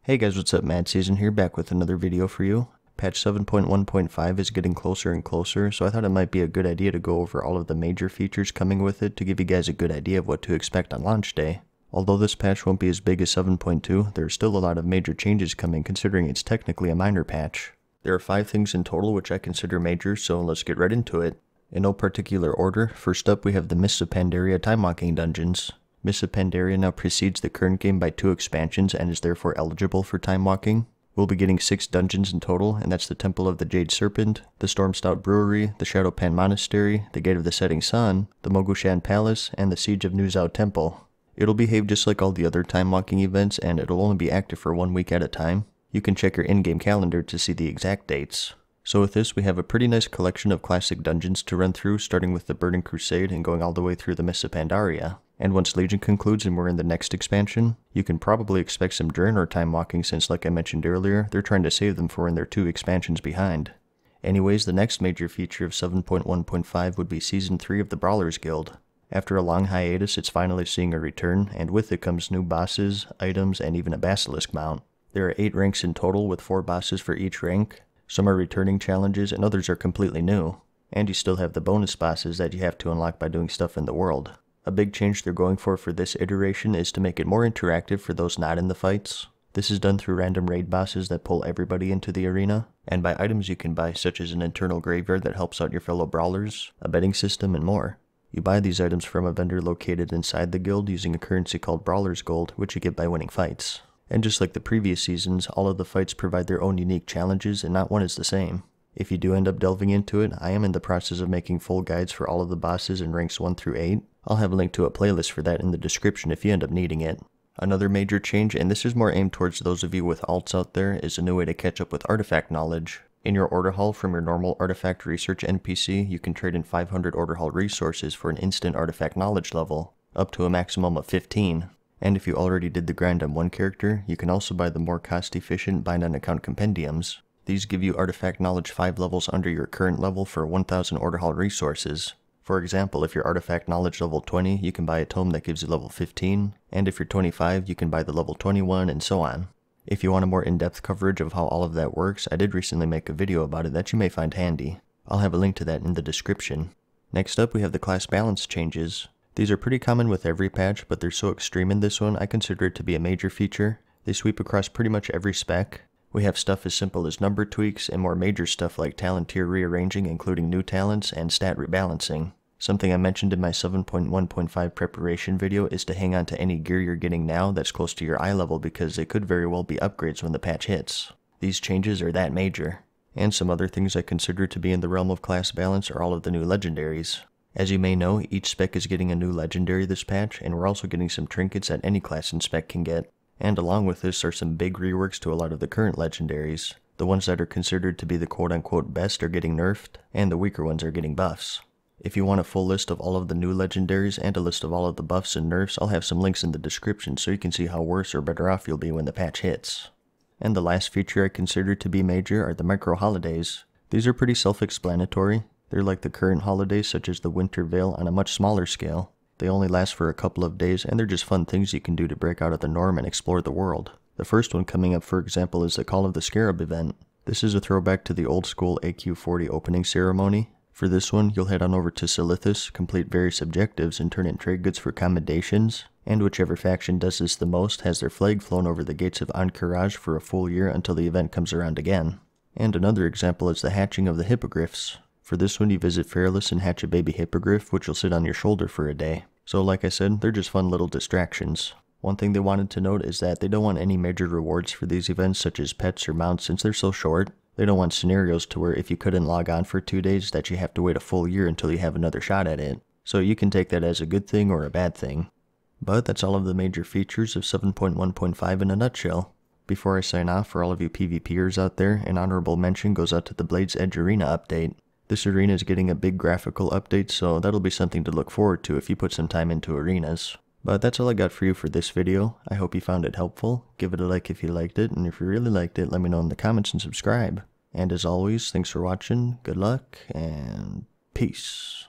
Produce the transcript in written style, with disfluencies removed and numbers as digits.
Hey guys, what's up? MadSeason here, back with another video for you. Patch 7.1.5 is getting closer and closer, so I thought it might be a good idea to go over all of the major features coming with it to give you guys a good idea of what to expect on launch day. Although this patch won't be as big as 7.2, there are still a lot of major changes coming considering it's technically a minor patch. There are 5 things in total which I consider major, so let's get right into it. In no particular order, first up we have the Mists of Pandaria time walking dungeons. Mists of Pandaria now precedes the current game by 2 expansions and is therefore eligible for time walking. We'll be getting 6 dungeons in total, and that's the Temple of the Jade Serpent, the Stormstout Brewery, the Shadowpan Monastery, the Gate of the Setting Sun, the Mogushan Palace, and the Siege of Nuzhou Temple. It'll behave just like all the other time walking events, and it'll only be active for 1 week at a time. You can check your in-game calendar to see the exact dates. So with this, we have a pretty nice collection of classic dungeons to run through, starting with the Burning Crusade and going all the way through the Mists of Pandaria. And once Legion concludes and we're in the next expansion, you can probably expect some Draenor time walking since, like I mentioned earlier, they're trying to save them for when they're 2 expansions behind. Anyways, the next major feature of 7.1.5 would be Season 3 of the Brawler's Guild. After a long hiatus, it's finally seeing a return, and with it comes new bosses, items, and even a Basilisk mount. There are 8 ranks in total with 4 bosses for each rank. Some are returning challenges and others are completely new. And you still have the bonus bosses that you have to unlock by doing stuff in the world. A big change they're going for this iteration is to make it more interactive for those not in the fights. This is done through random raid bosses that pull everybody into the arena, and by items you can buy such as an internal graveyard that helps out your fellow brawlers, a betting system, and more. You buy these items from a vendor located inside the guild using a currency called Brawler's Gold, which you get by winning fights. And just like the previous seasons, all of the fights provide their own unique challenges and not one is the same. If you do end up delving into it, I am in the process of making full guides for all of the bosses in ranks 1 through 8. I'll have a link to a playlist for that in the description if you end up needing it. Another major change, and this is more aimed towards those of you with alts out there, is a new way to catch up with artifact knowledge. In your order hall from your normal artifact research NPC, you can trade in 500 order hall resources for an instant artifact knowledge level, up to a maximum of 15. And if you already did the grind on one character, you can also buy the more cost-efficient bind on account compendiums. These give you artifact knowledge 5 levels under your current level for 1000 order hall resources. For example, if you're artifact knowledge level 20, you can buy a tome that gives you level 15, and if you're 25, you can buy the level 21, and so on. If you want a more in-depth coverage of how all of that works, I did recently make a video about it that you may find handy. I'll have a link to that in the description. Next up, we have the class balance changes. These are pretty common with every patch, but they're so extreme in this one, I consider it to be a major feature. They sweep across pretty much every spec. We have stuff as simple as number tweaks, and more major stuff like talent tier rearranging, including new talents, and stat rebalancing. Something I mentioned in my 7.1.5 preparation video is to hang on to any gear you're getting now that's close to your eye level because they could very well be upgrades when the patch hits. These changes are that major. And some other things I consider to be in the realm of class balance are all of the new legendaries. As you may know, each spec is getting a new legendary this patch, and we're also getting some trinkets that any class and spec can get. And along with this are some big reworks to a lot of the current legendaries. The ones that are considered to be the quote-unquote best are getting nerfed, and the weaker ones are getting buffs. If you want a full list of all of the new legendaries and a list of all of the buffs and nerfs, I'll have some links in the description so you can see how worse or better off you'll be when the patch hits. And the last feature I consider to be major are the micro holidays. These are pretty self-explanatory. They're like the current holidays such as the Winter Veil on a much smaller scale. They only last for a couple of days and they're just fun things you can do to break out of the norm and explore the world. The first one coming up, for example, is the Call of the Scarab event. This is a throwback to the old school AQ40 opening ceremony. For this one, you'll head on over to Silithus, complete various objectives, and turn in trade goods for commendations. And whichever faction does this the most has their flag flown over the gates of Ahn'Qiraj for a full year until the event comes around again. And another example is the hatching of the hippogriffs. For this one, you visit Fairless and hatch a baby hippogriff, which will sit on your shoulder for a day. So like I said, they're just fun little distractions. One thing they wanted to note is that they don't want any major rewards for these events such as pets or mounts since they're so short. They don't want scenarios to where if you couldn't log on for 2 days that you have to wait a full year until you have another shot at it. So you can take that as a good thing or a bad thing. But that's all of the major features of 7.1.5 in a nutshell. Before I sign off, for all of you PvPers out there, an honorable mention goes out to the Blade's Edge Arena update. This arena is getting a big graphical update, so that'll be something to look forward to if you put some time into arenas. But that's all I got for you for this video. I hope you found it helpful. Give it a like if you liked it, and if you really liked it, let me know in the comments and subscribe. And as always, thanks for watching, good luck, and peace.